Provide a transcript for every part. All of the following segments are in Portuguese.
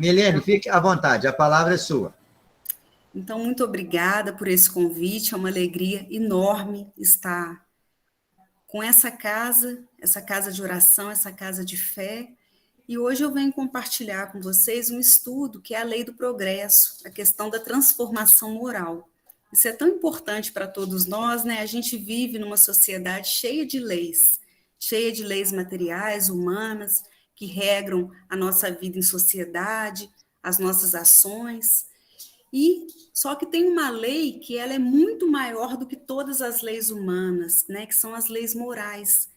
Milene, fique à vontade, a palavra é sua. Então, muito obrigada por esse convite, é uma alegria enorme estar com essa casa de oração, essa casa de fé, e hoje eu venho compartilhar com vocês um estudo que é a lei do progresso, a questão da transformação moral. Isso é tão importante para todos nós, né? A gente vive numa sociedade cheia de leis materiais, humanas, que regram a nossa vida em sociedade, as nossas ações. E só que tem uma lei que ela é muito maior do que todas as leis humanas, né? Que são as leis morais.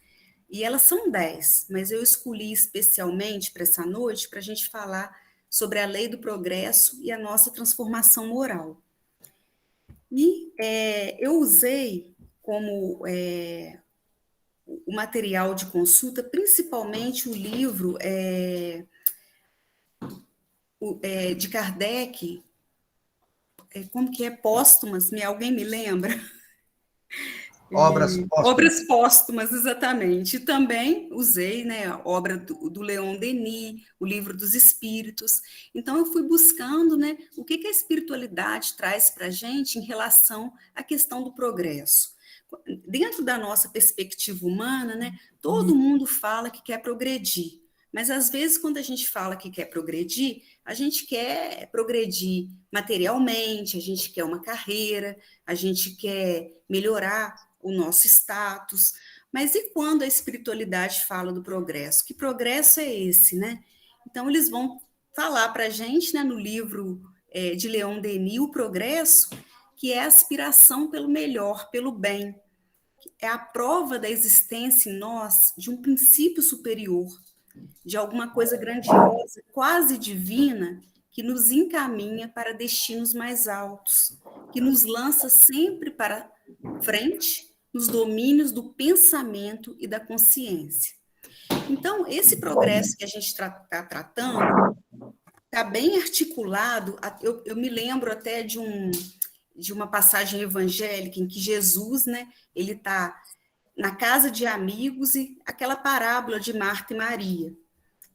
E elas são 10, mas eu escolhi especialmente para essa noite para a gente falar sobre a lei do progresso e a nossa transformação moral. E eu usei como o material de consulta, principalmente o livro de Kardec, como que é? Póstumas, alguém me lembra? Obras póstumas. Obras póstumas, exatamente. E também usei, né, a obra do Leon Denis, o Livro dos Espíritos. Então, eu fui buscando, né, o que a espiritualidade traz para a gente em relação à questão do progresso. Dentro da nossa perspectiva humana, né, todo mundo fala que quer progredir, mas às vezes quando a gente fala que quer progredir, a gente quer progredir materialmente, a gente quer uma carreira, a gente quer melhorar o nosso status, mas e quando a espiritualidade fala do progresso? Que progresso é esse, né? Então eles vão falar para a gente, né, no livro de Leon Denis, o progresso, que é a aspiração pelo melhor, pelo bem, é a prova da existência em nós de um princípio superior, de alguma coisa grandiosa, quase divina, que nos encaminha para destinos mais altos, que nos lança sempre para frente nos domínios do pensamento e da consciência. Então, esse progresso que a gente está tratando está bem articulado. Eu me lembro até de uma passagem evangélica em que Jesus, né, ele está na casa de amigos e aquela parábola de Marta e Maria.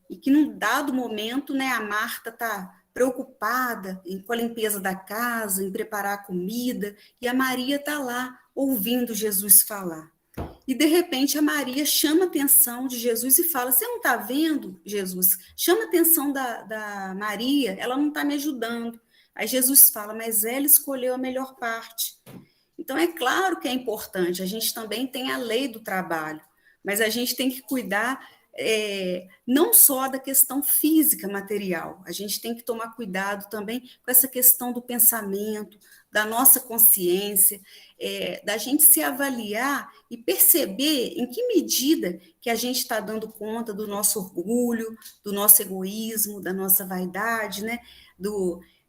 E que num dado momento, né, a Marta está preocupada com a limpeza da casa, em preparar a comida, e a Maria está lá ouvindo Jesus falar. E de repente a Maria chama a atenção de Jesus e fala: você não está vendo, Jesus? Chama a atenção da Maria, ela não está me ajudando. Aí Jesus fala: mas ela escolheu a melhor parte. Então é claro que é importante, a gente também tem a lei do trabalho, mas a gente tem que cuidar não só da questão física, material, a gente tem que tomar cuidado também com essa questão do pensamento, da nossa consciência, da gente se avaliar e perceber em que medida que a gente está dando conta do nosso orgulho, do nosso egoísmo, da nossa vaidade, né?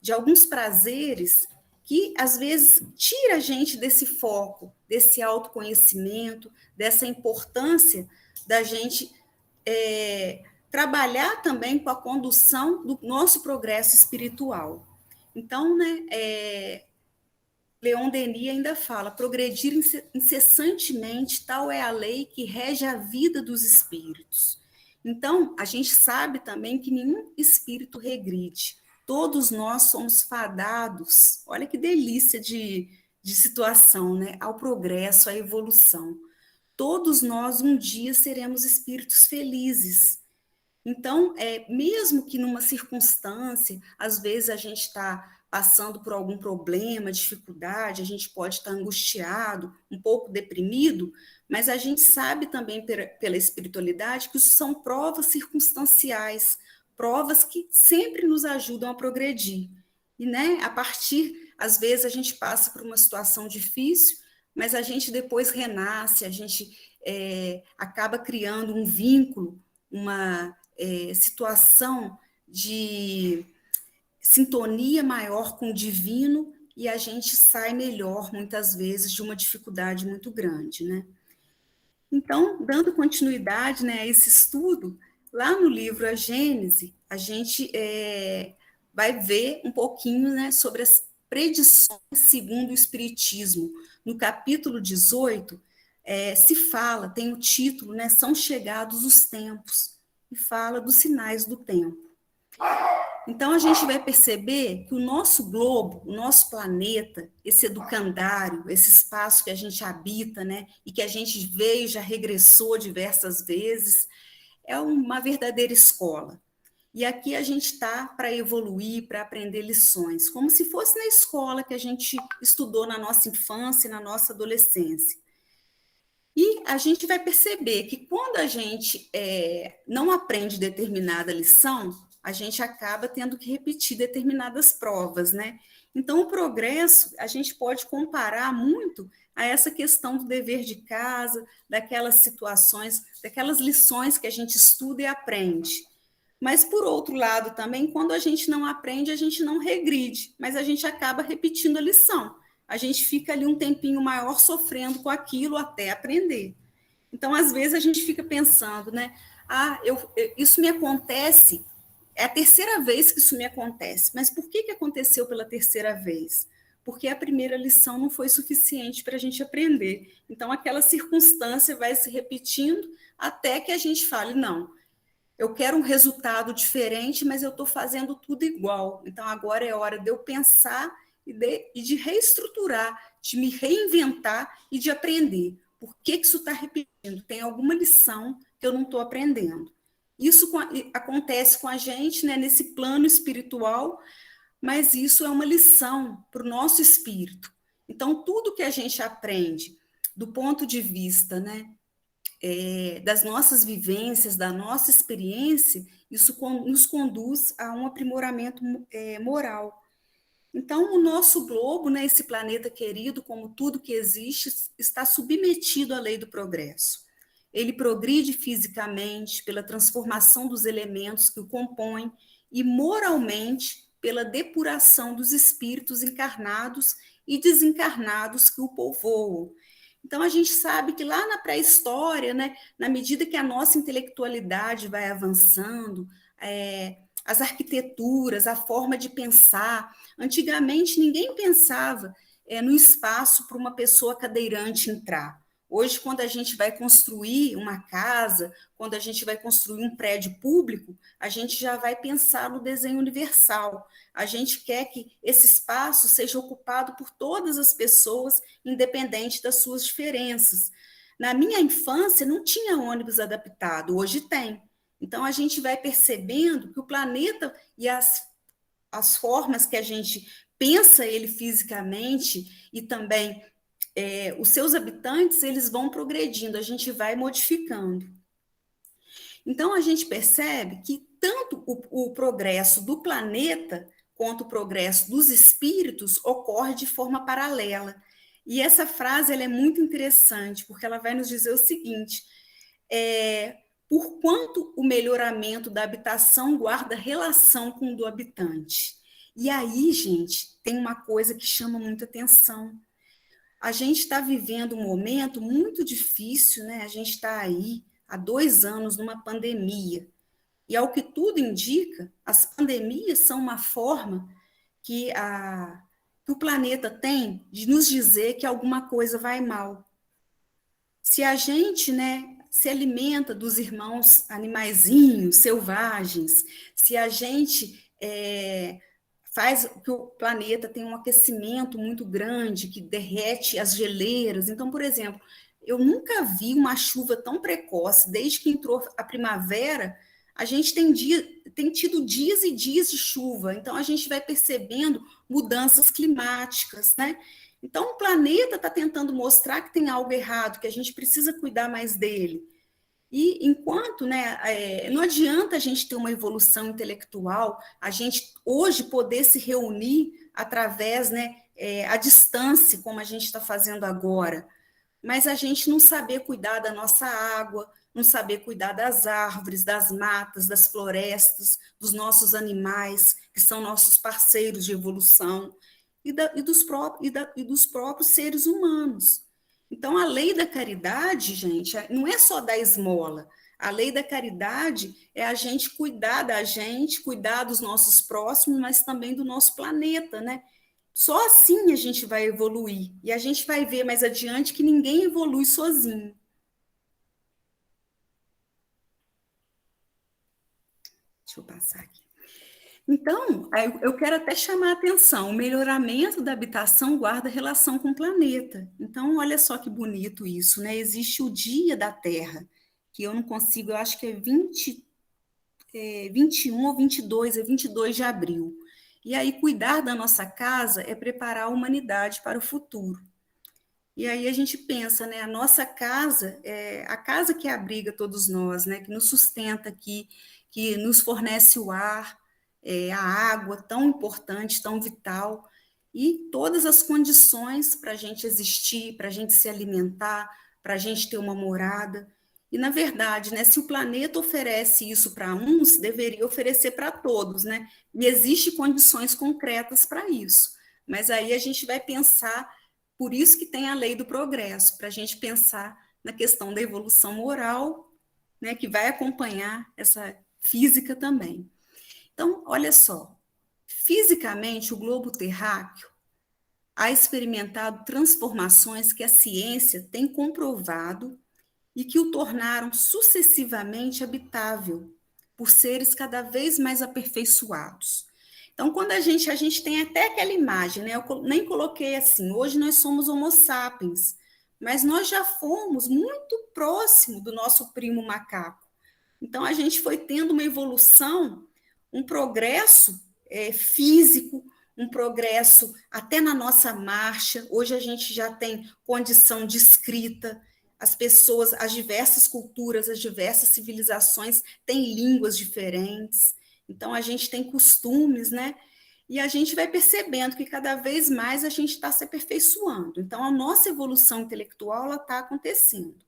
De alguns prazeres que, às vezes, tira a gente desse foco, desse autoconhecimento, dessa importância da gente trabalhar também com a condução do nosso progresso espiritual. Então, né, Leon Denis ainda fala: progredir incessantemente, tal é a lei que rege a vida dos espíritos. Então, a gente sabe também que nenhum espírito regride. Todos nós somos fadados, olha que delícia de situação, né? Ao progresso, à evolução. Todos nós um dia seremos espíritos felizes. Então, mesmo que numa circunstância, às vezes a gente está passando por algum problema, dificuldade, a gente pode estar angustiado, um pouco deprimido, mas a gente sabe também pela espiritualidade que isso são provas circunstanciais, provas que sempre nos ajudam a progredir. E, né, a partir, às vezes a gente passa por uma situação difícil, mas a gente depois renasce, a gente acaba criando um vínculo, uma situação de sintonia maior com o divino e a gente sai melhor, muitas vezes, de uma dificuldade muito grande, né? Então, dando continuidade, né, a esse estudo, lá no livro A Gênese, a gente vai ver um pouquinho, né, sobre as predições segundo o Espiritismo. No capítulo 18, se fala, tem o título, né, São Chegados os Tempos, e fala dos sinais do tempo. Então, a gente vai perceber que o nosso globo, o nosso planeta, esse educandário, esse espaço que a gente habita, né, e que a gente veio, já regressou diversas vezes, é uma verdadeira escola. E aqui a gente está para evoluir, para aprender lições, como se fosse na escola que a gente estudou na nossa infância e na nossa adolescência. E a gente vai perceber que quando a gente não aprende determinada lição, a gente acaba tendo que repetir determinadas provas, né? Então, o progresso, a gente pode comparar muito a essa questão do dever de casa, daquelas situações, daquelas lições que a gente estuda e aprende. Mas, por outro lado, também, quando a gente não aprende, a gente não regride, mas a gente acaba repetindo a lição. A gente fica ali um tempinho maior sofrendo com aquilo até aprender. Então, às vezes, a gente fica pensando, né? Isso me acontece, é a terceira vez que isso me acontece, mas por que aconteceu pela terceira vez? Porque a primeira lição não foi suficiente para a gente aprender. Então, aquela circunstância vai se repetindo até que a gente fale, não, eu quero um resultado diferente, mas eu estou fazendo tudo igual. Então, agora é hora de eu pensar e de reestruturar, de me reinventar e de aprender. Por que isso está repetindo? Tem alguma lição que eu não estou aprendendo. Isso acontece com a gente, né, nesse plano espiritual, mas isso é uma lição para o nosso espírito. Então, tudo que a gente aprende do ponto de vista, né, das nossas vivências, da nossa experiência, isso nos conduz a um aprimoramento moral. Então, o nosso globo, né, esse planeta querido, como tudo que existe, está submetido à lei do progresso. Ele progride fisicamente pela transformação dos elementos que o compõem e moralmente pela depuração dos espíritos encarnados e desencarnados que o povoam. Então, a gente sabe que lá na pré-história, né, na medida que a nossa intelectualidade vai avançando, as arquiteturas, a forma de pensar, antigamente ninguém pensava no espaço para uma pessoa cadeirante entrar. Hoje, quando a gente vai construir uma casa, quando a gente vai construir um prédio público, a gente já vai pensar no desenho universal. A gente quer que esse espaço seja ocupado por todas as pessoas, independente das suas diferenças. Na minha infância, não tinha ônibus adaptado, hoje tem. Então, a gente vai percebendo que o planeta e as formas que a gente pensa ele fisicamente e também os seus habitantes, eles vão progredindo, a gente vai modificando. Então, a gente percebe que tanto o progresso do planeta quanto o progresso dos espíritos ocorre de forma paralela. E essa frase ela é muito interessante, porque ela vai nos dizer o seguinte, por quanto o melhoramento da habitação guarda relação com o do habitante. E aí, gente, tem uma coisa que chama muita atenção. A gente está vivendo um momento muito difícil, né? A gente está aí há 2 anos numa pandemia. E, ao que tudo indica, as pandemias são uma forma que o planeta tem de nos dizer que alguma coisa vai mal. Se a gente, né, se alimenta dos irmãos animaizinhos, selvagens, se a gente faz que o planeta tenha um aquecimento muito grande, que derrete as geleiras. Então, por exemplo, eu nunca vi uma chuva tão precoce. Desde que entrou a primavera, a gente tem tido dias e dias de chuva. Então, a gente vai percebendo mudanças climáticas, né? Então, o planeta está tentando mostrar que tem algo errado, que a gente precisa cuidar mais dele. E enquanto, né, não adianta a gente ter uma evolução intelectual, a gente hoje poder se reunir através, né, à distância, como a gente está fazendo agora, mas a gente não saber cuidar da nossa água, não saber cuidar das árvores, das matas, das florestas, dos nossos animais, que são nossos parceiros de evolução, e dos próprios seres humanos. Então, a lei da caridade, gente, não é só dar esmola. A lei da caridade é a gente cuidar da gente, cuidar dos nossos próximos, mas também do nosso planeta, né? Só assim a gente vai evoluir. E a gente vai ver mais adiante que ninguém evolui sozinho. Deixa eu passar aqui. Então, eu quero até chamar a atenção, o melhoramento da habitação guarda relação com o planeta. Então, olha só que bonito isso, né? Existe o Dia da Terra, que eu não consigo, eu acho que é 21 ou 22, é 22 de abril. E aí, cuidar da nossa casa é preparar a humanidade para o futuro. E aí a gente pensa, né? A nossa casa é a casa que abriga todos nós, né? Que nos sustenta aqui, que nos fornece o ar, a água tão importante, tão vital, e todas as condições para a gente existir, para a gente se alimentar, para a gente ter uma morada. E, na verdade, né, se o planeta oferece isso para uns, deveria oferecer para todos, né? E existem condições concretas para isso. Mas aí a gente vai pensar, por isso que tem a lei do progresso, para a gente pensar na questão da evolução moral, né, que vai acompanhar essa física também. Então, olha só, fisicamente o globo terráqueo ha experimentado transformações que a ciência tem comprovado e que o tornaram sucessivamente habitável por seres cada vez mais aperfeiçoados. Então, quando a gente tem até aquela imagem, né? Eu nem coloquei assim, hoje nós somos homo sapiens, mas nós já fomos muito próximo do nosso primo macaco. Então, a gente foi tendo uma evolução, um progresso físico, um progresso até na nossa marcha. Hoje a gente já tem condição de escrita, as pessoas, as diversas culturas, as diversas civilizações têm línguas diferentes, então a gente tem costumes, né? E a gente vai percebendo que cada vez mais a gente está se aperfeiçoando. Então, a nossa evolução intelectual está acontecendo.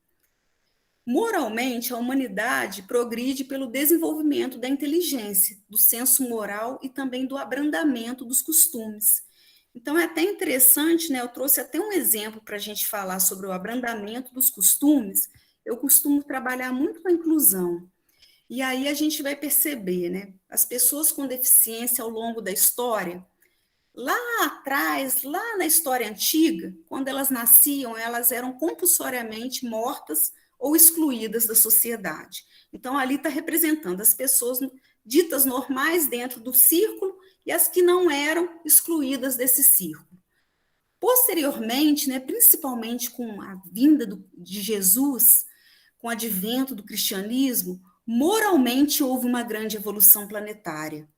Moralmente, a humanidade progride pelo desenvolvimento da inteligência, do senso moral e também do abrandamento dos costumes. Então, é até interessante, né? Eu trouxe até um exemplo para a gente falar sobre o abrandamento dos costumes. Eu costumo trabalhar muito com a inclusão. E aí a gente vai perceber, né? As pessoas com deficiência ao longo da história, lá atrás, lá na história antiga, quando elas nasciam, elas eram compulsoriamente mortas ou excluídas da sociedade. Então, ali está representando as pessoas ditas normais dentro do círculo e as que não eram excluídas desse círculo. Posteriormente, né, principalmente com a vinda de Jesus, com o advento do cristianismo, moralmente houve uma grande evolução planetária.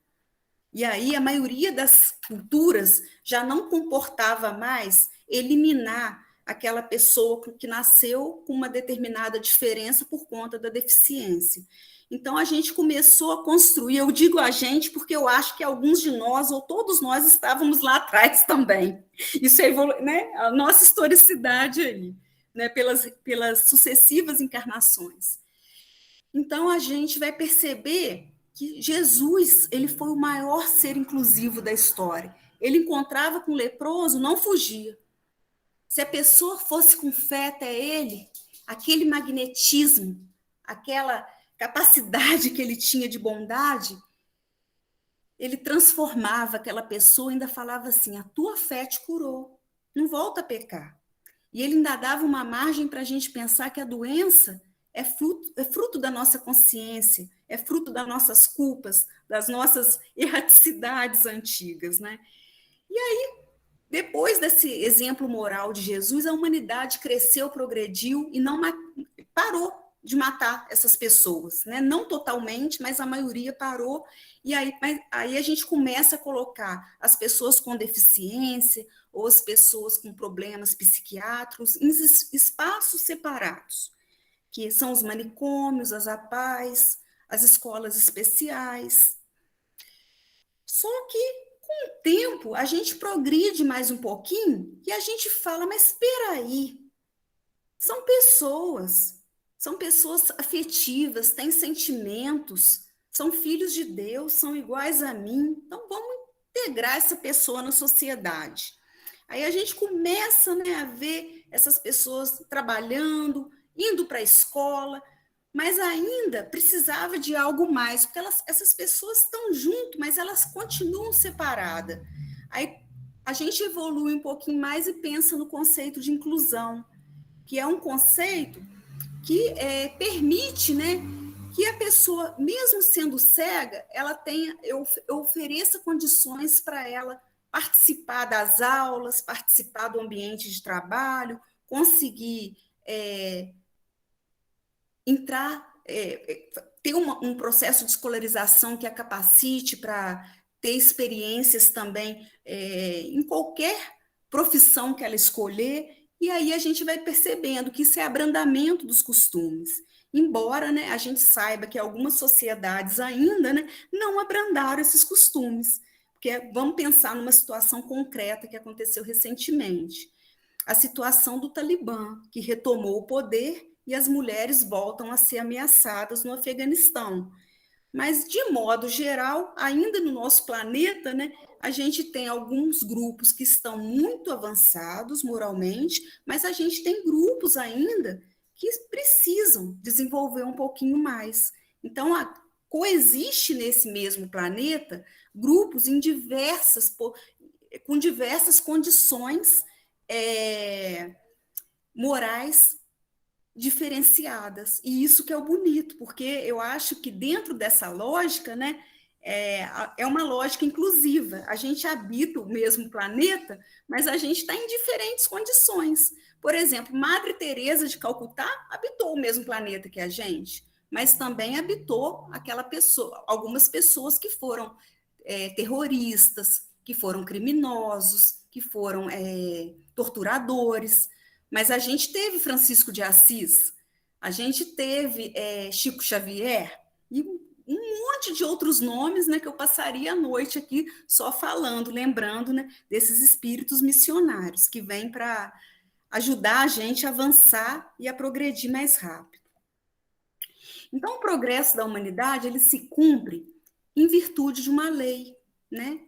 E aí a maioria das culturas já não comportava mais eliminar aquela pessoa que nasceu com uma determinada diferença por conta da deficiência. Então a gente começou a construir, eu digo a gente porque eu acho que alguns de nós, ou todos nós, estávamos lá atrás também. Isso é né, a nossa historicidade aí, né, pelas sucessivas encarnações. Então a gente vai perceber que Jesus, ele foi o maior ser inclusivo da história. Ele encontrava com o leproso, não fugia. Se a pessoa fosse com fé até ele, aquele magnetismo, aquela capacidade que ele tinha de bondade, ele transformava aquela pessoa e ainda falava assim, a tua fé te curou, não volta a pecar. E ele ainda dava uma margem para a gente pensar que a doença é fruto da nossa consciência, é fruto das nossas culpas, das nossas erraticidades antigas, né? E aí, depois desse exemplo moral de Jesus, a humanidade cresceu, progrediu e não parou de matar essas pessoas, né? Não totalmente, mas a maioria parou. E aí a gente começa a colocar as pessoas com deficiência ou as pessoas com problemas psiquiátricos em espaços separados, que são os manicômios, as APAES, as escolas especiais. Só que, com o tempo, a gente progride mais um pouquinho e a gente fala, mas espera aí, são pessoas afetivas, têm sentimentos, são filhos de Deus, são iguais a mim, então vamos integrar essa pessoa na sociedade. Aí a gente começa, né, a ver essas pessoas trabalhando, indo para a escola, mas ainda precisava de algo mais, porque essas pessoas estão junto, mas elas continuam separadas. Aí a gente evolui um pouquinho mais e pensa no conceito de inclusão, que é um conceito que permite, né, que a pessoa, mesmo sendo cega, ela tenha, eu ofereça condições para ela participar das aulas, participar do ambiente de trabalho, conseguir entrar, ter um processo de escolarização que a capacite para ter experiências também em qualquer profissão que ela escolher, e aí a gente vai percebendo que isso é abrandamento dos costumes. Embora, né, a gente saiba que algumas sociedades ainda, né, não abrandaram esses costumes. Porque vamos pensar numa situação concreta que aconteceu recentemente. A situação do Talibã, que retomou o poder e as mulheres voltam a ser ameaçadas no Afeganistão. Mas, de modo geral, ainda no nosso planeta, né, a gente tem alguns grupos que estão muito avançados moralmente, mas a gente tem grupos ainda que precisam desenvolver um pouquinho mais. Então, coexiste nesse mesmo planeta grupos com diversas condições morais diferenciadas. E isso que é o bonito, porque eu acho que dentro dessa lógica, né, é uma lógica inclusiva. A gente habita o mesmo planeta, mas a gente está em diferentes condições. Por exemplo, Madre Teresa de Calcutá habitou o mesmo planeta que a gente, mas também habitou algumas pessoas que foram terroristas, que foram criminosos, que foram torturadores. Mas a gente teve Francisco de Assis, a gente teve Chico Xavier e um monte de outros nomes, né, que eu passaria a noite aqui só falando, lembrando, né, desses espíritos missionários que vêm para ajudar a gente a avançar e a progredir mais rápido. Então, o progresso da humanidade ele se cumpre em virtude de uma lei, né?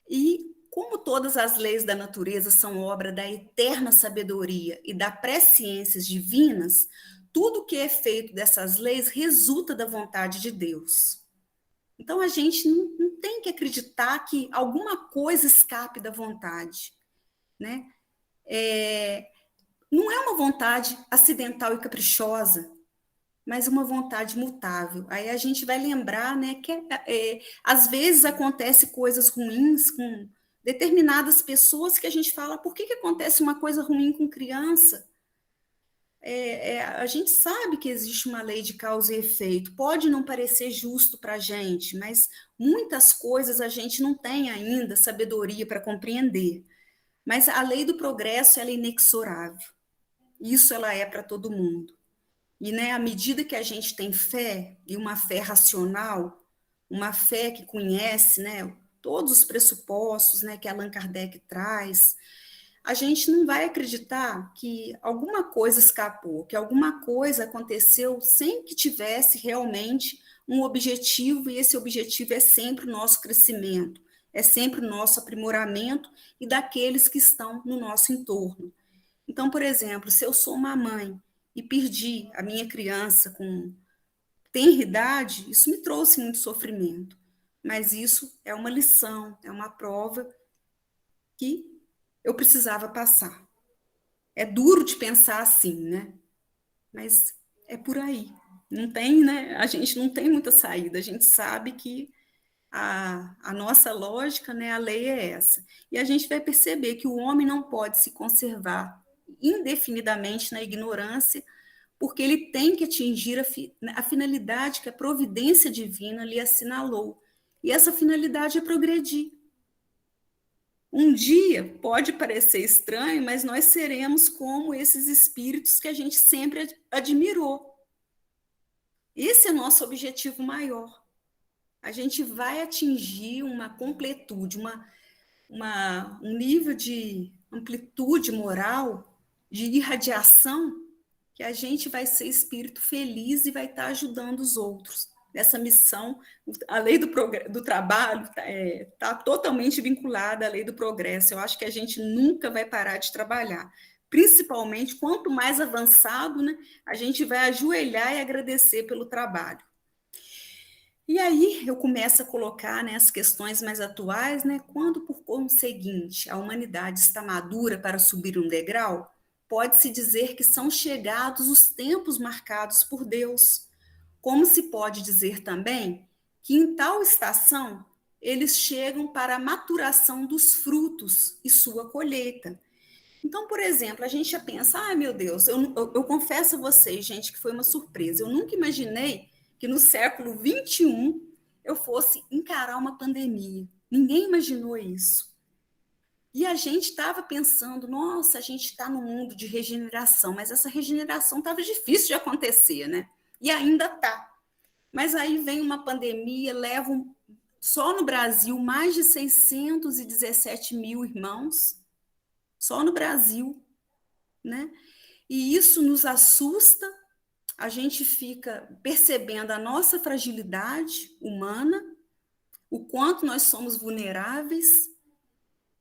E como todas as leis da natureza são obra da eterna sabedoria e da presciências divinas, tudo que é feito dessas leis resulta da vontade de Deus. Então a gente não tem que acreditar que alguma coisa escape da vontade, né? Não é uma vontade acidental e caprichosa, mas uma vontade mutável. Aí a gente vai lembrar, né, que às vezes acontece coisas ruins com determinadas pessoas que a gente fala, por que acontece uma coisa ruim com criança? A gente sabe que existe uma lei de causa e efeito, pode não parecer justo para a gente, mas muitas coisas a gente não tem ainda sabedoria para compreender. Mas a lei do progresso ela é inexorável. Isso ela é para todo mundo. E, né, à medida que a gente tem fé, e uma fé racional, uma fé que conhece, né, todos os pressupostos, né, que Allan Kardec traz, a gente não vai acreditar que alguma coisa escapou, que alguma coisa aconteceu sem que tivesse realmente um objetivo, e esse objetivo é sempre o nosso crescimento, é sempre o nosso aprimoramento e daqueles que estão no nosso entorno. Então, por exemplo, se eu sou uma mãe e perdi a minha criança com tenridade, isso me trouxe muito sofrimento. Mas isso é uma lição, é uma prova que eu precisava passar. É duro de pensar assim, né? Mas é por aí. Não tem, né? A gente não tem muita saída. A gente sabe que a nossa lógica, né, a lei é essa. E a gente vai perceber que o homem não pode se conservar indefinidamente na ignorância, porque ele tem que atingir a finalidade que a providência divina lhe assinalou. E essa finalidade é progredir. Um dia pode parecer estranho, mas nós seremos como esses espíritos que a gente sempre admirou. Esse é nosso objetivo maior. A gente vai atingir uma completude, um nível de amplitude moral, de irradiação, que a gente vai ser espírito feliz e vai estar ajudando os outros. Essa missão, a lei do trabalho está totalmente vinculada à lei do progresso. Eu acho que a gente nunca vai parar de trabalhar. Principalmente, quanto mais avançado, né, a gente vai ajoelhar e agradecer pelo trabalho. E aí eu começo a colocar, né, as questões mais atuais, né, quando, por conseguinte, a humanidade está madura para subir um degrau, pode-se dizer que são chegados os tempos marcados por Deus, como se pode dizer também que em tal estação eles chegam para a maturação dos frutos e sua colheita. Então, por exemplo, a gente já pensa, ai meu Deus, eu confesso a vocês, gente, que foi uma surpresa. Eu nunca imaginei que no século XXI eu fosse encarar uma pandemia. Ninguém imaginou isso. E a gente estava pensando, nossa, a gente está num mundo de regeneração, mas essa regeneração estava difícil de acontecer, né? E ainda está. Mas aí vem uma pandemia, só no Brasil mais de 617 mil irmãos, só no Brasil, né? E isso nos assusta, a gente fica percebendo a nossa fragilidade humana, o quanto nós somos vulneráveis,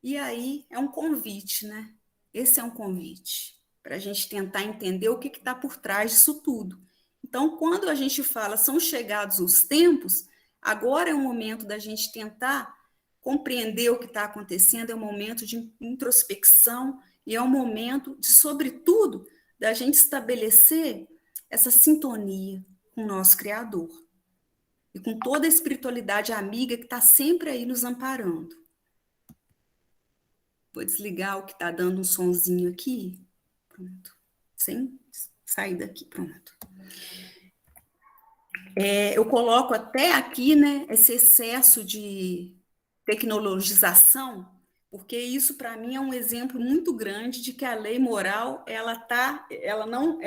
e aí é um convite, né? Esse é um convite para a gente tentar entender o que está por trás disso tudo. Então, quando a gente fala são chegados os tempos, agora é o momento da gente tentar compreender o que está acontecendo, é um momento de introspecção e é um momento de, sobretudo, da gente estabelecer essa sintonia com o nosso Criador e com toda a espiritualidade amiga que está sempre aí nos amparando. Vou desligar o que está dando um sonzinho aqui. Pronto. Sem sair daqui, pronto. Eu coloco até aqui, né, esse excesso de tecnologização, porque isso para mim é um exemplo muito grande de que a lei moral, ela não,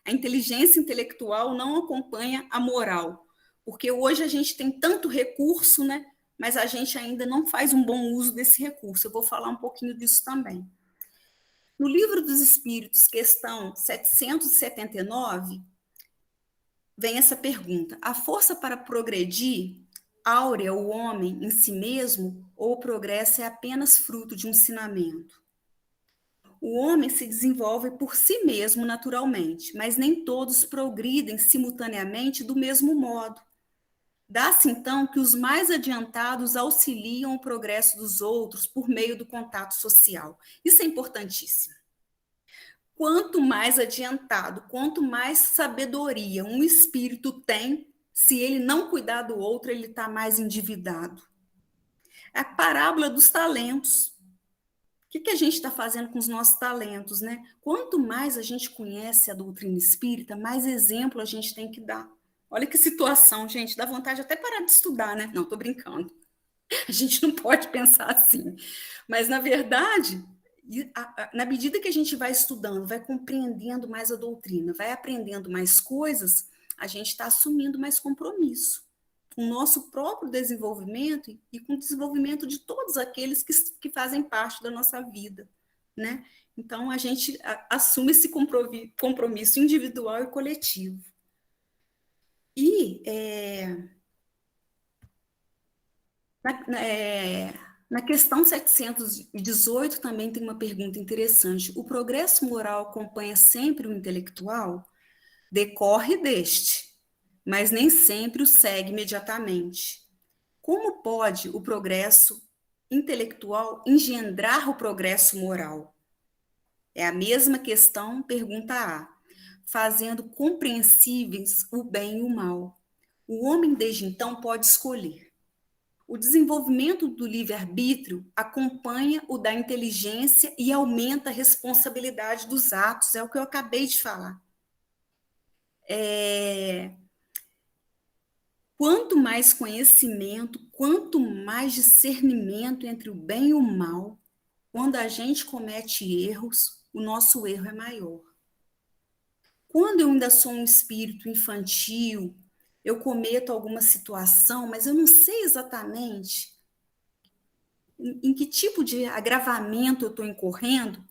a inteligência intelectual não acompanha a moral, porque hoje a gente tem tanto recurso, né, mas a gente ainda não faz um bom uso desse recurso. Eu vou falar um pouquinho disso também. No Livro dos Espíritos, questão 779, vem essa pergunta: a força para progredir áurea o homem em si mesmo, ou o progresso é apenas fruto de um ensinamento? O homem se desenvolve por si mesmo naturalmente, mas nem todos progridem simultaneamente do mesmo modo. Dá-se então que os mais adiantados auxiliam o progresso dos outros por meio do contato social. Isso é importantíssimo. Quanto mais adiantado, quanto mais sabedoria um espírito tem, se ele não cuidar do outro, ele está mais endividado. A parábola dos talentos. O que a gente está fazendo com os nossos talentos, né? Quanto mais a gente conhece a doutrina espírita, mais exemplo a gente tem que dar. Olha que situação, gente, dá vontade até parar de estudar, né? Não, estou brincando. A gente não pode pensar assim. Mas, na verdade, na medida que a gente vai estudando, vai compreendendo mais a doutrina, vai aprendendo mais coisas, a gente está assumindo mais compromisso com o nosso próprio desenvolvimento e com o desenvolvimento de todos aqueles que fazem parte da nossa vida, né? Então, a gente assume esse compromisso individual e coletivo. E na questão 718 também tem uma pergunta interessante. O progresso moral acompanha sempre o intelectual? Decorre deste, mas nem sempre o segue imediatamente. Como pode o progresso intelectual engendrar o progresso moral? É a mesma questão, pergunta A, fazendo compreensíveis o bem e o mal. O homem, desde então, pode escolher. O desenvolvimento do livre-arbítrio acompanha o da inteligência e aumenta a responsabilidade dos atos, é o que eu acabei de falar. Quanto mais conhecimento, quanto mais discernimento entre o bem e o mal, quando a gente comete erros, o nosso erro é maior. Quando eu ainda sou um espírito infantil, eu cometo alguma situação, mas eu não sei exatamente em que tipo de agravamento eu estou incorrendo,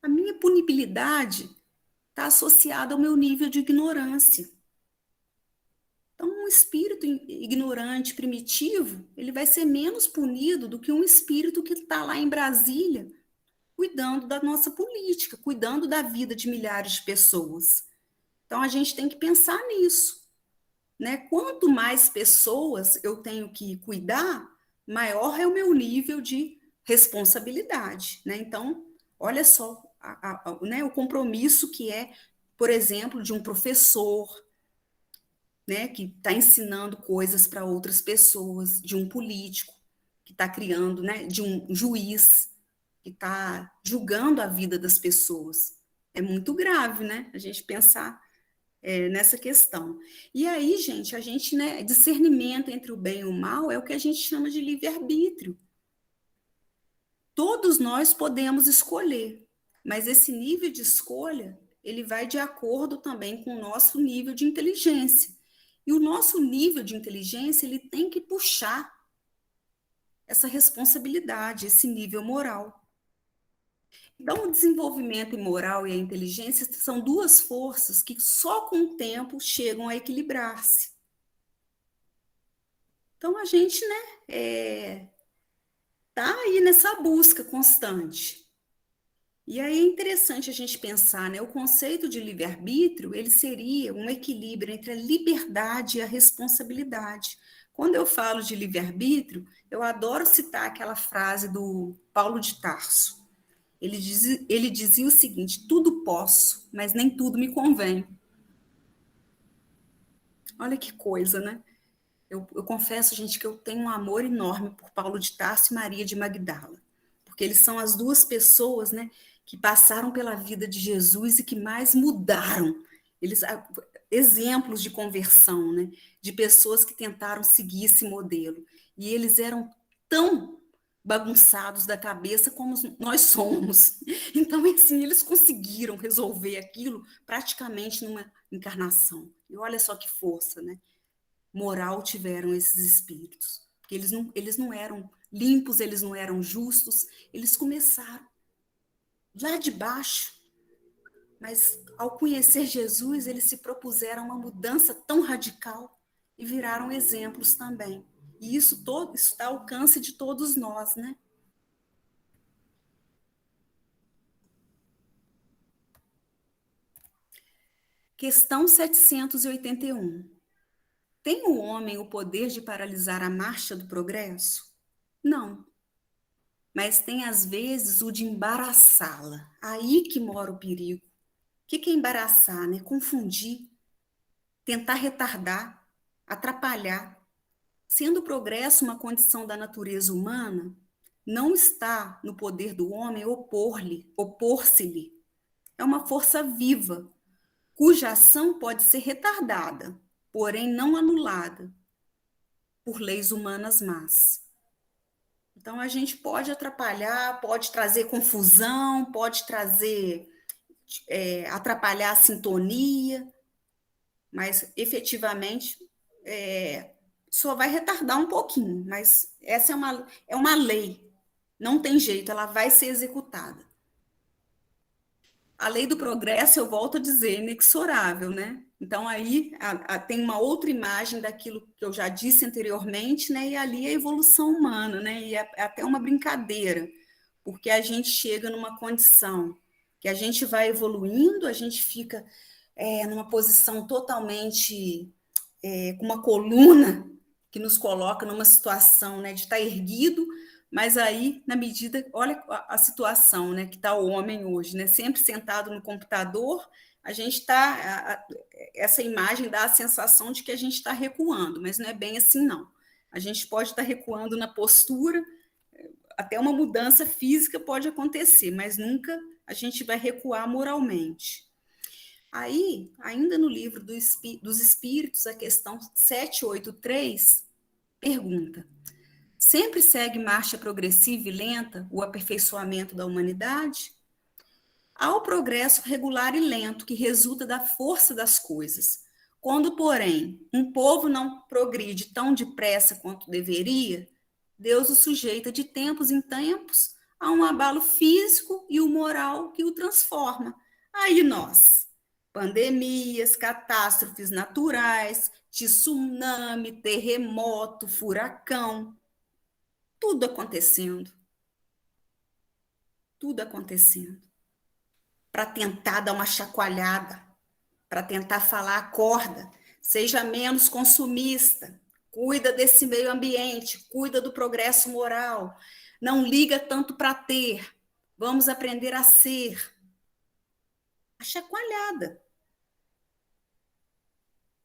a minha punibilidade está associada ao meu nível de ignorância. Então, um espírito ignorante, primitivo, ele vai ser menos punido do que um espírito que está lá em Brasília, cuidando da nossa política, cuidando da vida de milhares de pessoas. Então, a gente tem que pensar nisso, né? Quanto mais pessoas eu tenho que cuidar, maior é o meu nível de responsabilidade, né? Então, olha só né, o compromisso que é por exemplo, de um professor, né, que está ensinando coisas para outras pessoas, de um político que está criando, né, de um juiz que está julgando a vida das pessoas. É muito grave, né, a gente pensar nessa questão. E aí, gente, né, discernimento entre o bem e o mal é o que a gente chama de livre-arbítrio. Todos nós podemos escolher, mas esse nível de escolha, ele vai de acordo também com o nosso nível de inteligência. E o nosso nível de inteligência, ele tem que puxar essa responsabilidade, esse nível moral. Então, o desenvolvimento moral e a inteligência são duas forças que só com o tempo chegam a equilibrar-se. Então, a gente, né, tá aí nessa busca constante. E aí é interessante a gente pensar, né, o conceito de livre-arbítrio, ele seria um equilíbrio entre a liberdade e a responsabilidade. Quando eu falo de livre-arbítrio, eu adoro citar aquela frase do Paulo de Tarso. Ele dizia o seguinte: tudo posso, mas nem tudo me convém. Olha que coisa, né? Eu confesso, gente, que eu tenho um amor enorme por Paulo de Tarso e Maria de Magdala, porque eles são as duas pessoas, né, que passaram pela vida de Jesus e que mais mudaram. Eles exemplos de conversão, né, de pessoas que tentaram seguir esse modelo. E eles eram tão bagunçados da cabeça como nós somos. Então, assim, eles conseguiram resolver aquilo praticamente numa encarnação. E olha só que força, né? Moral tiveram esses espíritos. Porque eles não eram limpos, eles não eram justos, eles começaram lá de baixo, mas ao conhecer Jesus, eles se propuseram uma mudança tão radical e viraram exemplos também. E isso está ao alcance de todos nós, né? Questão 781. Tem o homem o poder de paralisar a marcha do progresso? Não. Mas tem, às vezes, o de embaraçá-la. Aí que mora o perigo. O que é embaraçar, né? Confundir, tentar retardar, atrapalhar. Sendo o progresso uma condição da natureza humana, não está no poder do homem opor-se-lhe. É uma força viva, cuja ação pode ser retardada, porém não anulada por leis humanas más. Então, a gente pode atrapalhar, pode trazer confusão, pode trazer, atrapalhar a sintonia, mas efetivamente só vai retardar um pouquinho. Mas essa é uma lei, não tem jeito, ela vai ser executada. A lei do progresso, eu volto a dizer, inexorável, né? Então, aí tem uma outra imagem daquilo que eu já disse anteriormente, né? E ali é a evolução humana, né? E é até uma brincadeira, porque a gente chega numa condição que a gente vai evoluindo, a gente fica numa posição totalmente com uma coluna que nos coloca numa situação, né, de estar erguido, mas aí, na medida, olha a situação, né, que está o homem hoje, né, sempre sentado no computador, a gente está, essa imagem dá a sensação de que a gente está recuando, mas não é bem assim, não. A gente pode estar recuando na postura, até uma mudança física pode acontecer, mas nunca a gente vai recuar moralmente. Aí, ainda no livro dos Espíritos, a questão 783 pergunta: sempre segue marcha progressiva e lenta o aperfeiçoamento da humanidade? Há o progresso regular e lento que resulta da força das coisas. Quando, porém, um povo não progride tão depressa quanto deveria, Deus o sujeita de tempos em tempos a um abalo físico e o moral que o transforma. Aí nós, pandemias, catástrofes naturais, tsunami, terremoto, furacão, tudo acontecendo. Tudo acontecendo. Para tentar dar uma chacoalhada, para tentar falar, acorda, seja menos consumista, cuida desse meio ambiente, cuida do progresso moral, não liga tanto para ter, vamos aprender a ser. A chacoalhada.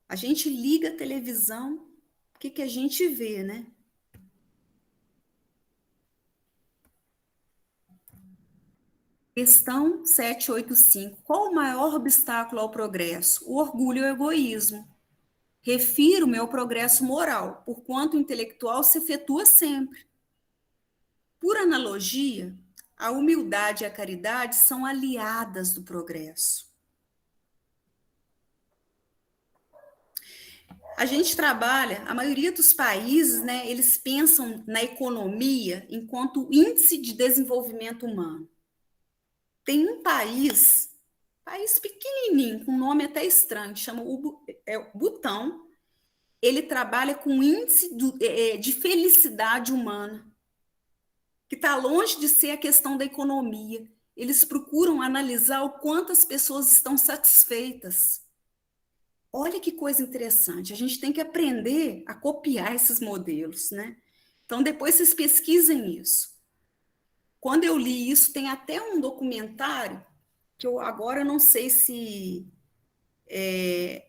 A gente liga a televisão, o que, que a gente vê, né? Questão 785. Qual o maior obstáculo ao progresso? O orgulho e o egoísmo. Refiro-me ao progresso moral, porquanto o intelectual se efetua sempre. Por analogia, a humildade e a caridade são aliadas do progresso. A gente trabalha, a maioria dos países, né, eles pensam na economia enquanto índice de desenvolvimento humano. Tem um país pequenininho, com um nome até estranho, chama o Butão. Ele trabalha com índice de felicidade humana, que está longe de ser a questão da economia. Eles procuram analisar o quanto as pessoas estão satisfeitas. Olha que coisa interessante, a gente tem que aprender a copiar esses modelos, né? Então, depois vocês pesquisem isso. Quando eu li isso, tem até um documentário, que eu agora não sei se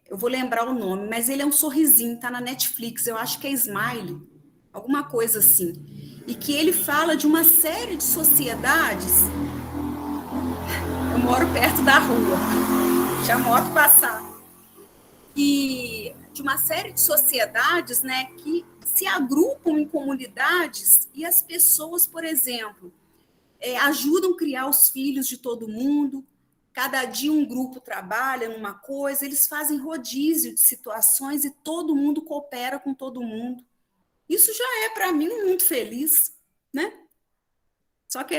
eu vou lembrar o nome, mas ele é um sorrisinho, tá na Netflix, eu acho que é Smile, alguma coisa assim. E que ele fala de uma série de sociedades. Eu moro perto da rua, já a moto passar. E de uma série de sociedades, né, que se agrupam em comunidades e as pessoas, por exemplo, ajudam a criar os filhos de todo mundo. Cada dia um grupo trabalha numa coisa, eles fazem rodízio de situações e todo mundo coopera com todo mundo. Isso já é, para mim, um mundo feliz, né? Só que,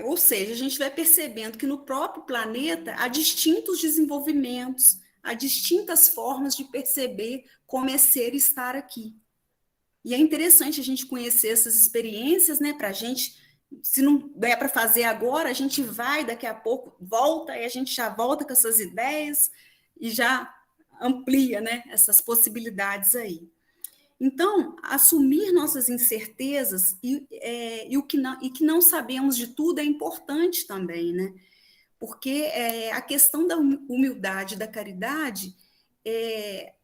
ou seja, a gente vai percebendo que no próprio planeta há distintos desenvolvimentos, há distintas formas de perceber como é ser e estar aqui. E é interessante a gente conhecer essas experiências, né, para a gente, se não der para fazer agora, a gente vai, daqui a pouco, volta, e a gente já volta com essas ideias e já amplia, né, essas possibilidades aí. Então, assumir nossas incertezas e que não sabemos de tudo é importante também, né? Porque a questão da humildade, da caridade,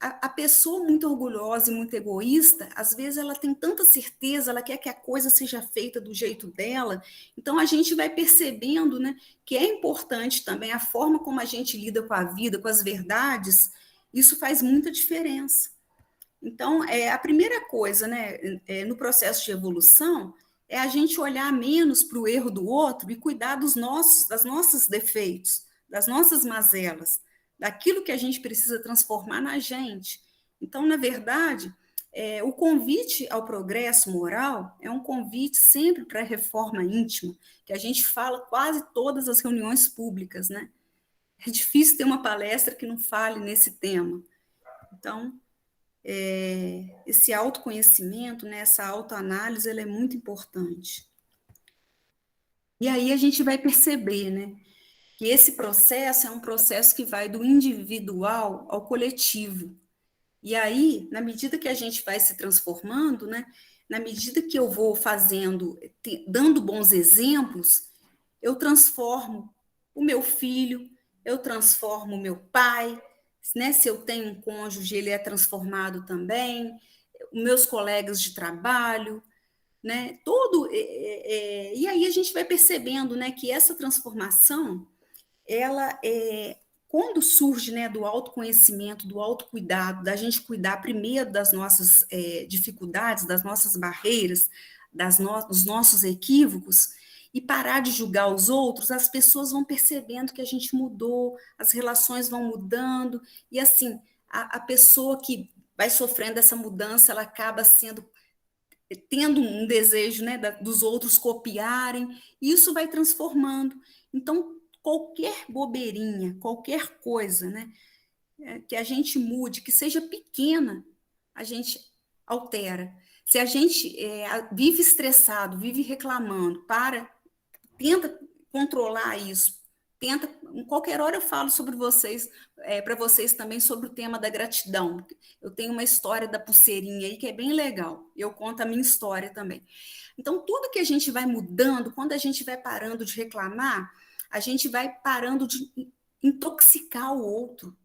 a pessoa muito orgulhosa e muito egoísta, às vezes ela tem tanta certeza, ela quer que a coisa seja feita do jeito dela, então a gente vai percebendo, né, que é importante também a forma como a gente lida com a vida, com as verdades, isso faz muita diferença. Então, a primeira coisa, né, no processo de evolução, é a gente olhar menos para o erro do outro e cuidar dos nossos defeitos, das nossas mazelas, daquilo que a gente precisa transformar na gente. Então, na verdade, o convite ao progresso moral é um convite sempre para a reforma íntima, que a gente fala quase todas as reuniões públicas, né? É difícil ter uma palestra que não fale nesse tema. Então, esse autoconhecimento, né, essa autoanálise, ela é muito importante. E aí a gente vai perceber, né, que esse processo é um processo que vai do individual ao coletivo. E aí, na medida que a gente vai se transformando, né, na medida que eu vou fazendo, dando bons exemplos, eu transformo o meu filho, eu transformo o meu pai, né? Se eu tenho um cônjuge, ele é transformado também, os meus colegas de trabalho, né? E aí a gente vai percebendo, né, que essa transformação, ela quando surge, né, do autoconhecimento, do autocuidado, da gente cuidar primeiro das nossas dificuldades, das nossas barreiras, dos nossos equívocos, e parar de julgar os outros, as pessoas vão percebendo que a gente mudou, as relações vão mudando, e assim, a pessoa que vai sofrendo essa mudança, ela acaba tendo um desejo, né, dos outros copiarem, e isso vai transformando. Então, qualquer bobeirinha, qualquer coisa, né, que a gente mude, que seja pequena, a gente altera. Se a gente vive estressado, vive reclamando, tenta controlar isso, tenta, em qualquer hora eu falo sobre vocês, para vocês também sobre o tema da gratidão. Eu tenho uma história da pulseirinha aí que é bem legal, eu conto a minha história também. Então, tudo que a gente vai mudando, quando a gente vai parando de reclamar, a gente vai parando de intoxicar o outro.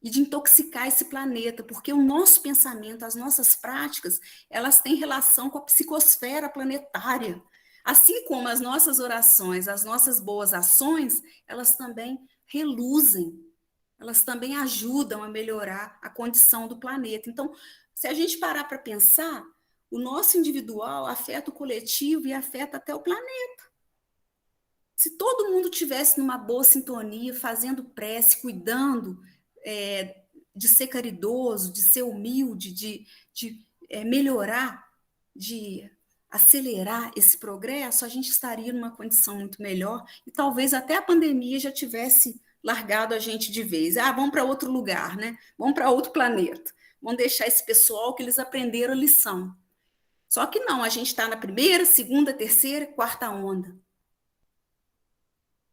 e de intoxicar esse planeta, porque o nosso pensamento, as nossas práticas, elas têm relação com a psicosfera planetária. Assim como as nossas orações, as nossas boas ações, elas também reluzem, elas também ajudam a melhorar a condição do planeta. Então, se a gente parar para pensar, o nosso individual afeta o coletivo e afeta até o planeta. Se todo mundo tivesse numa boa sintonia, fazendo prece, cuidando de ser caridoso, de ser humilde, de melhorar, de acelerar esse progresso, a gente estaria numa condição muito melhor e talvez até a pandemia já tivesse largado a gente de vez. Ah, vamos para outro lugar, né? Vamos para outro planeta. Vamos deixar esse pessoal que eles aprenderam a lição. Só que não, a gente está na primeira, segunda, terceira, quarta onda.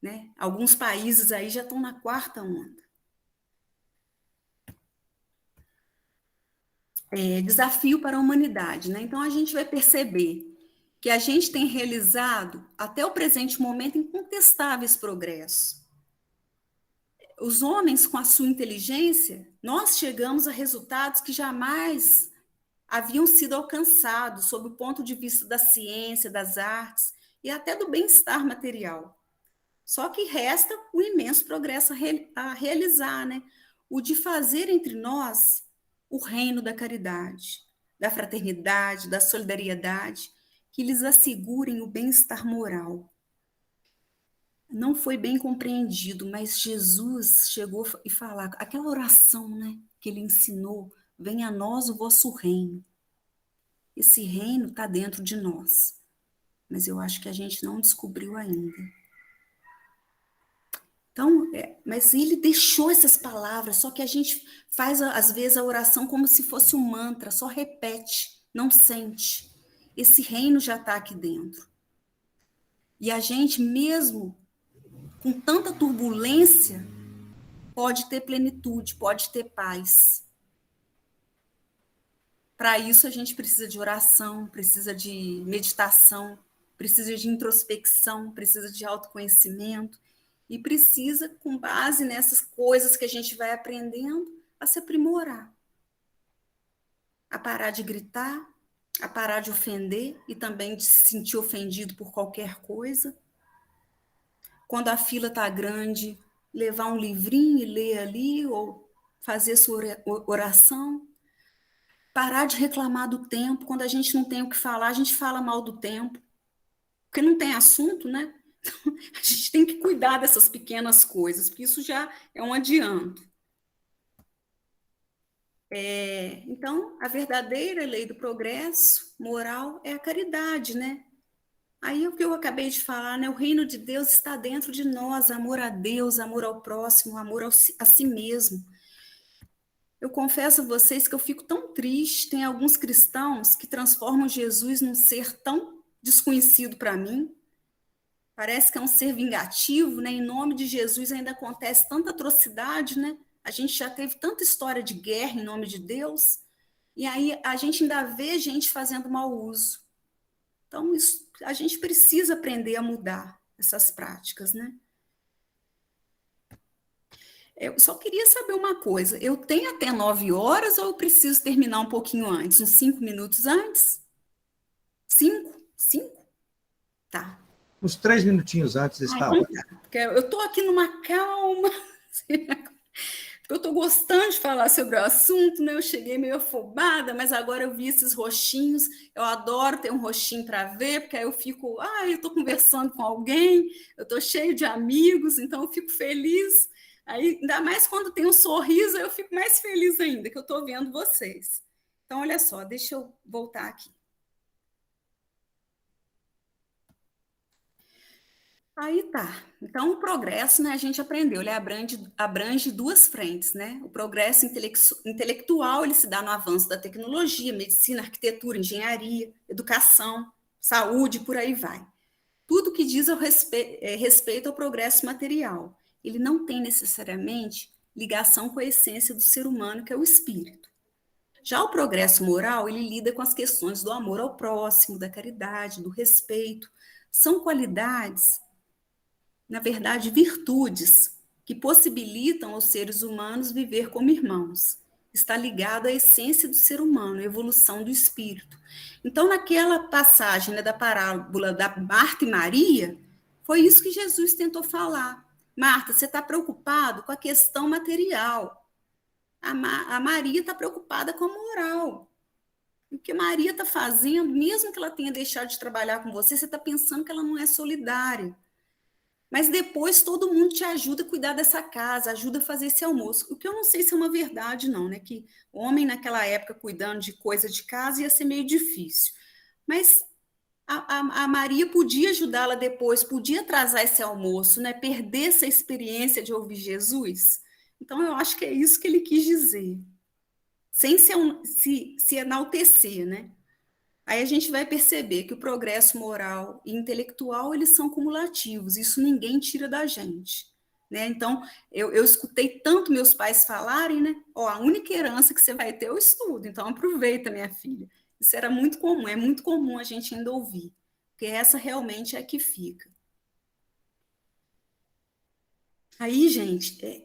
Né? Alguns países aí já estão na quarta onda. Desafio para a humanidade, né? Então a gente vai perceber que a gente tem realizado, até o presente momento, incontestáveis progressos. Os homens, com a sua inteligência, nós chegamos a resultados que jamais haviam sido alcançados sob o ponto de vista da ciência, das artes e até do bem-estar material. Só que resta o imenso progresso a realizar, né? O de fazer entre nós o reino da caridade, da fraternidade, da solidariedade, que lhes assegurem o bem-estar moral. Não foi bem compreendido, mas Jesus chegou e falou, aquela oração, né, que ele ensinou, venha a nós o vosso reino. Esse reino está dentro de nós, mas eu acho que a gente não descobriu ainda. Então, mas ele deixou essas palavras, só que a gente faz, às vezes, a oração como se fosse um mantra, só repete, não sente. Esse reino já está aqui dentro. E a gente, mesmo com tanta turbulência, pode ter plenitude, pode ter paz. Para isso, a gente precisa de oração, precisa de meditação, precisa de introspecção, precisa de autoconhecimento. E precisa, com base nessas coisas que a gente vai aprendendo, a se aprimorar. A parar de gritar, a parar de ofender e também de se sentir ofendido por qualquer coisa. Quando a fila está grande, levar um livrinho e ler ali, ou fazer sua oração. Parar de reclamar do tempo. Quando a gente não tem o que falar, a gente fala mal do tempo. Porque não tem assunto, né? A gente tem que cuidar dessas pequenas coisas, porque isso já é um adianto. Então, a verdadeira lei do progresso moral é a caridade, né? Aí o que eu acabei de falar, né? O reino de Deus está dentro de nós, amor a Deus, amor ao próximo, amor a si mesmo. Eu confesso a vocês que eu fico tão triste, tem alguns cristãos que transformam Jesus num ser tão desconhecido para mim, parece que é um ser vingativo, né? Em nome de Jesus ainda acontece tanta atrocidade, né? A gente já teve tanta história de guerra em nome de Deus, e aí a gente ainda vê gente fazendo mau uso. Então, a gente precisa aprender a mudar essas práticas, né? Eu só queria saber uma coisa, eu tenho até 9 horas ou eu preciso terminar um pouquinho antes, uns 5 minutos antes? 5? 5? Tá. Uns 3 minutinhos antes está ótimo. Tá. Eu estou aqui numa calma, eu estou gostando de falar sobre o assunto, né? Eu cheguei meio afobada, mas agora eu vi esses roxinhos, eu adoro ter um roxinho para ver, porque aí eu fico, eu estou conversando com alguém, eu estou cheio de amigos, então eu fico feliz. Aí, ainda mais quando tem um sorriso, eu fico mais feliz ainda, que eu estou vendo vocês. Então, olha só, deixa eu voltar aqui. Aí tá. Então, o progresso, né, a gente aprendeu, ele abrange duas frentes, né? O progresso intelectual, ele se dá no avanço da tecnologia, medicina, arquitetura, engenharia, educação, saúde, por aí vai. Tudo que diz respeito ao progresso material. Ele não tem necessariamente ligação com a essência do ser humano, que é o espírito. Já o progresso moral, ele lida com as questões do amor ao próximo, da caridade, do respeito. São qualidades, na verdade, virtudes que possibilitam aos seres humanos viver como irmãos. Está ligado à essência do ser humano, à evolução do espírito. Então, naquela passagem, né, da parábola da Marta e Maria, foi isso que Jesus tentou falar. Marta, você está preocupado com a questão material. A Maria está preocupada com a moral. O que Maria está fazendo, mesmo que ela tenha deixado de trabalhar com você, você está pensando que ela não é solidária. Mas depois todo mundo te ajuda a cuidar dessa casa, ajuda a fazer esse almoço. O que eu não sei se é uma verdade, não, né? Que homem naquela época cuidando de coisa de casa ia ser meio difícil. Mas a Maria podia ajudá-la depois, podia atrasar esse almoço, né? Perder essa experiência de ouvir Jesus. Então, eu acho que é isso que ele quis dizer. Sem se enaltecer, né? Aí a gente vai perceber que o progresso moral e intelectual, eles são cumulativos, isso ninguém tira da gente. Né? Então, eu escutei tanto meus pais falarem, né? Ó, a única herança que você vai ter é o estudo, então aproveita, minha filha. Isso era muito comum, é muito comum a gente ainda ouvir, porque essa realmente é a que fica. Aí, gente,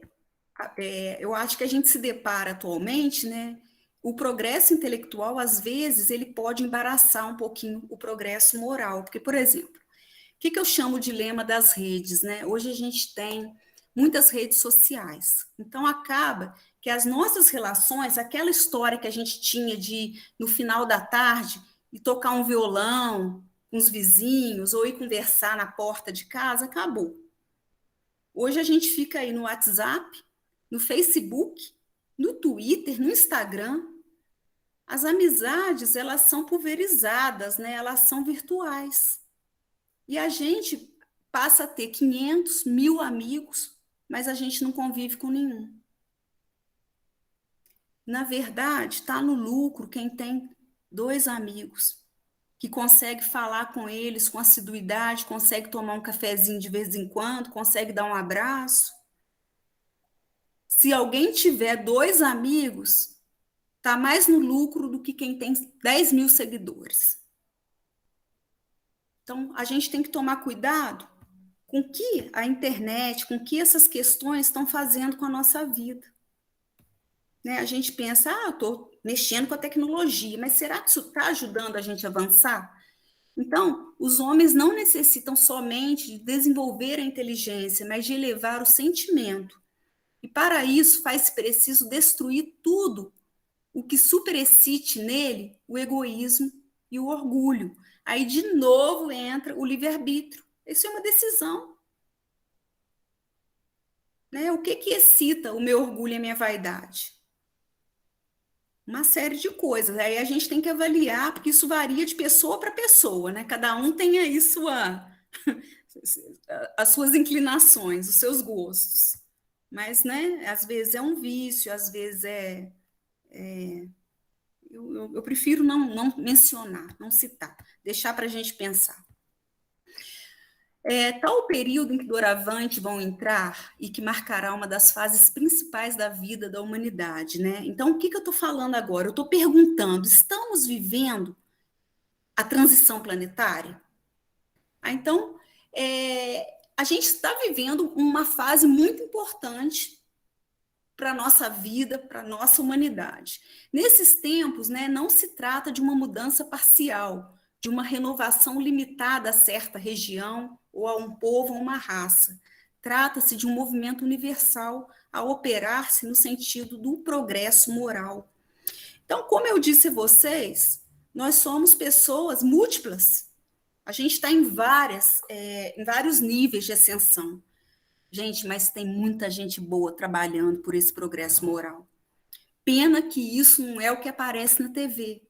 eu acho que a gente se depara atualmente, né? O progresso intelectual, às vezes, ele pode embaraçar um pouquinho o progresso moral. Porque, por exemplo, o que eu chamo de lema das redes, né? Hoje a gente tem muitas redes sociais. Então, acaba que as nossas relações, aquela história que a gente tinha de, no final da tarde, ir tocar um violão com os vizinhos ou ir conversar na porta de casa, acabou. Hoje a gente fica aí no WhatsApp, no Facebook, no Twitter, no Instagram. As amizades, elas são pulverizadas, né? Elas são virtuais. E a gente passa a ter 500, 1.000 amigos, mas a gente não convive com nenhum. Na verdade, está no lucro quem tem 2 amigos, que consegue falar com eles com assiduidade, consegue tomar um cafezinho de vez em quando, consegue dar um abraço. Se alguém tiver 2 amigos, está mais no lucro do que quem tem 10.000 seguidores. Então, a gente tem que tomar cuidado com o que a internet, com o que essas questões estão fazendo com a nossa vida. Né? A gente pensa, eu estou mexendo com a tecnologia, mas será que isso está ajudando a gente a avançar? Então, os homens não necessitam somente de desenvolver a inteligência, mas de elevar o sentimento. E para isso faz preciso destruir tudo o que superexcite nele o egoísmo e o orgulho. Aí, de novo, entra o livre-arbítrio. Isso é uma decisão. Né? O que excita o meu orgulho e a minha vaidade? Uma série de coisas. Aí a gente tem que avaliar, porque isso varia de pessoa para pessoa, né? Cada um tem aí as suas inclinações, os seus gostos. Mas, né, às vezes é um vício, às vezes eu prefiro não mencionar, não citar, deixar para a gente pensar. Tal período em que doravante vão entrar e que marcará uma das fases principais da vida da humanidade, né? Então, o que eu estou falando agora? Eu estou perguntando, estamos vivendo a transição planetária? Então, a gente está vivendo uma fase muito importante para a nossa vida, para a nossa humanidade. Nesses tempos, né, não se trata de uma mudança parcial, de uma renovação limitada a certa região ou a um povo ou uma raça. Trata-se de um movimento universal a operar-se no sentido do progresso moral. Então, como eu disse a vocês, nós somos pessoas múltiplas. A gente está em vários níveis de ascensão. Gente, mas tem muita gente boa trabalhando por esse progresso moral. Pena que isso não é o que aparece na TV.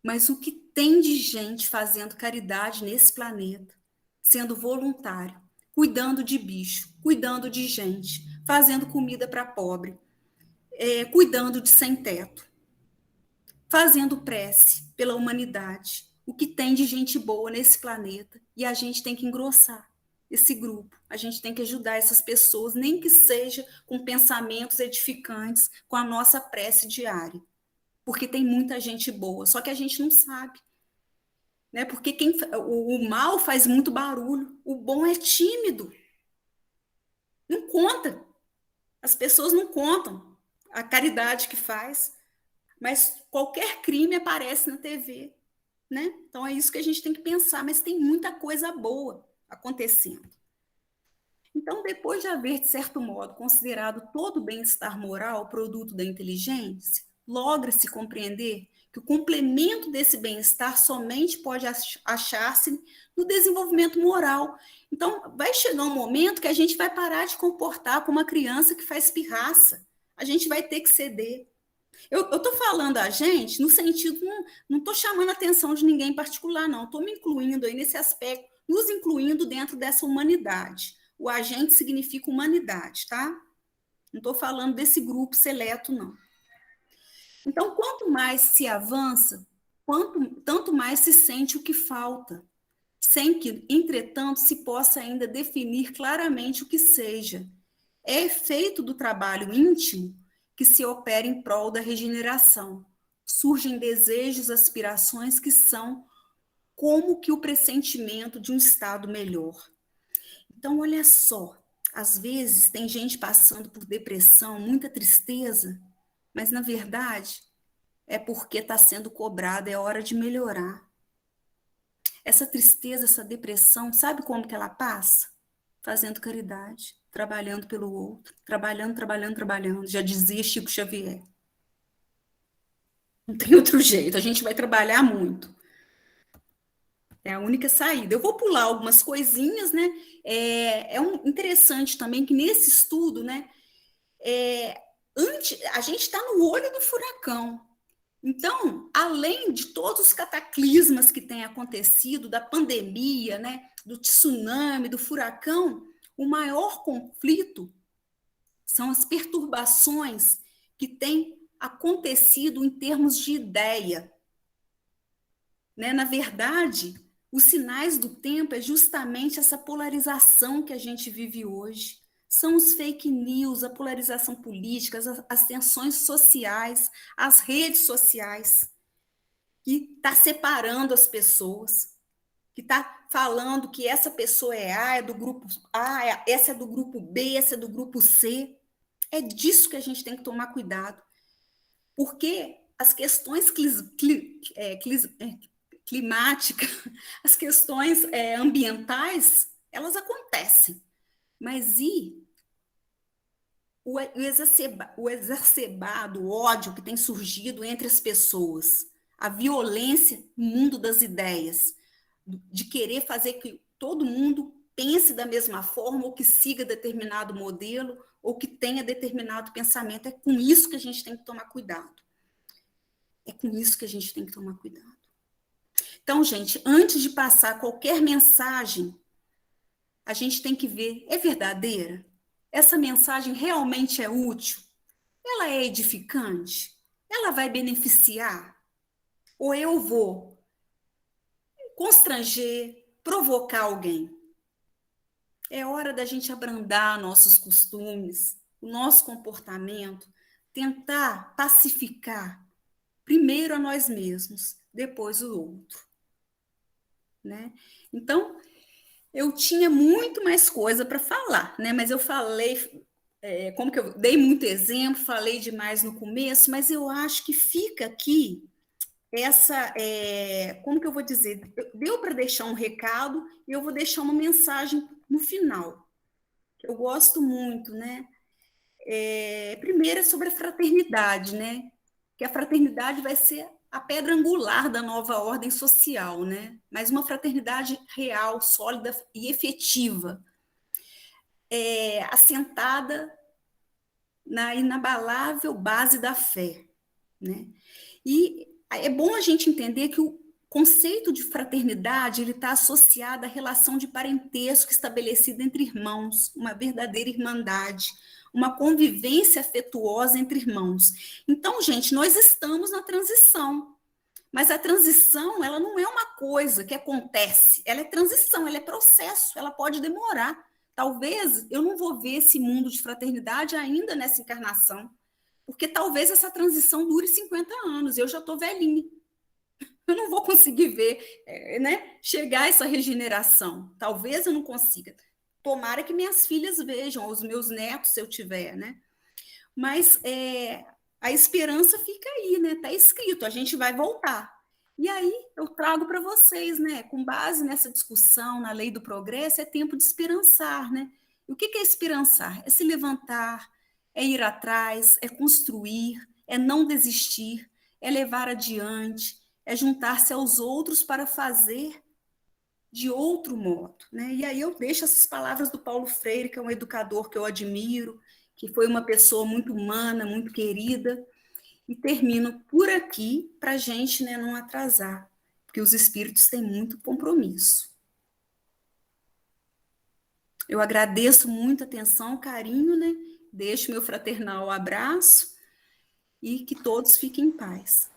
Mas o que tem de gente fazendo caridade nesse planeta, sendo voluntário, cuidando de bicho, cuidando de gente, fazendo comida para pobre, cuidando de sem-teto, fazendo prece pela humanidade. O que tem de gente boa nesse planeta e a gente tem que engrossar esse grupo. A gente tem que ajudar essas pessoas, nem que seja com pensamentos edificantes, com a nossa prece diária. Porque tem muita gente boa, só que a gente não sabe. Né? Porque o mal faz muito barulho, o bom é tímido. Não conta. As pessoas não contam a caridade que faz, mas qualquer crime aparece na TV, né? Então é isso que a gente tem que pensar, mas tem muita coisa boa acontecendo. Então, depois de haver, de certo modo, considerado todo o bem-estar moral produto da inteligência, logra-se compreender que o complemento desse bem-estar somente pode achar-se no desenvolvimento moral. Então, vai chegar um momento que a gente vai parar de comportar como uma criança que faz pirraça. A gente vai ter que ceder. Eu estou falando a gente no sentido, não estou chamando a atenção de ninguém em particular, não. Estou me incluindo aí nesse aspecto, nos incluindo dentro dessa humanidade. O agente significa humanidade, tá? Não estou falando desse grupo seleto, não. Então, quanto mais se avança, tanto mais se sente o que falta, sem que, entretanto, se possa ainda definir claramente o que seja. É efeito do trabalho íntimo que se opera em prol da regeneração. Surgem desejos, aspirações que são como que o pressentimento de um estado melhor. Então, olha só, às vezes tem gente passando por depressão, muita tristeza, mas na verdade é porque está sendo cobrado, é hora de melhorar. Essa tristeza, essa depressão, sabe como que ela passa? Fazendo caridade, trabalhando pelo outro, trabalhando, trabalhando, trabalhando. Já dizia Chico Xavier. Não tem outro jeito, a gente vai trabalhar muito. É a única saída. Eu vou pular algumas coisinhas, né? Interessante também que nesse estudo, né? A gente está no olho do furacão. Então, além de todos os cataclismas que têm acontecido, da pandemia, né? Do tsunami, do furacão, o maior conflito são as perturbações que têm acontecido em termos de ideia. Né? Na verdade, os sinais do tempo é justamente essa polarização que a gente vive hoje. São os fake news, a polarização política, as tensões sociais, as redes sociais, que está separando as pessoas, que está falando que essa pessoa é A, é do grupo A, essa é do grupo B, essa é do grupo C. É disso que a gente tem que tomar cuidado. Porque as questões climáticas, as questões ambientais, elas acontecem. Mas e o exacerbado ódio que tem surgido entre as pessoas, a violência no mundo das ideias, de querer fazer que todo mundo pense da mesma forma, ou que siga determinado modelo, ou que tenha determinado pensamento. É com isso que a gente tem que tomar cuidado. É com isso que a gente tem que tomar cuidado. Então, gente, antes de passar qualquer mensagem, a gente tem que ver, é verdadeira? Essa mensagem realmente é útil? Ela é edificante? Ela vai beneficiar? Ou eu vou constranger, provocar alguém? É hora da gente abrandar nossos costumes, o nosso comportamento, tentar pacificar primeiro a nós mesmos, depois o outro. Né? Então, eu tinha muito mais coisa para falar, né? Mas eu falei, como que eu dei muito exemplo, falei demais no começo, mas eu acho que fica aqui como que eu vou dizer? Deu para deixar um recado e eu vou deixar uma mensagem no final. Eu gosto muito, né? Primeiro é sobre a fraternidade, né? Que a fraternidade vai ser a pedra angular da nova ordem social, né? Mas uma fraternidade real, sólida e efetiva, assentada na inabalável base da fé, né? E é bom a gente entender que o conceito de fraternidade ele está associado à relação de parentesco estabelecida entre irmãos, uma verdadeira irmandade, uma convivência afetuosa entre irmãos. Então, gente, nós estamos na transição, mas a transição ela não é uma coisa que acontece, ela é transição, ela é processo, ela pode demorar. Talvez eu não vou ver esse mundo de fraternidade ainda nessa encarnação, porque talvez essa transição dure 50 anos, eu já estou velhinha. Eu não vou conseguir ver, né, chegar a essa regeneração. Talvez eu não consiga. tomara que minhas filhas vejam, ou os meus netos, se eu tiver, né? Mas a esperança fica aí, né? Está escrito, a gente vai voltar. E aí eu trago para vocês, né? Com base nessa discussão na lei do progresso, é tempo de esperançar, né? E o que é esperançar? É se levantar, é ir atrás, é construir, é não desistir, é levar adiante, é juntar-se aos outros para fazer de outro modo, né? E aí eu deixo essas palavras do Paulo Freire, que é um educador que eu admiro, que foi uma pessoa muito humana, muito querida, e termino por aqui para a gente, né, não atrasar, porque os espíritos têm muito compromisso. Eu agradeço muito a atenção, carinho, né? Deixo meu fraternal abraço e que todos fiquem em paz.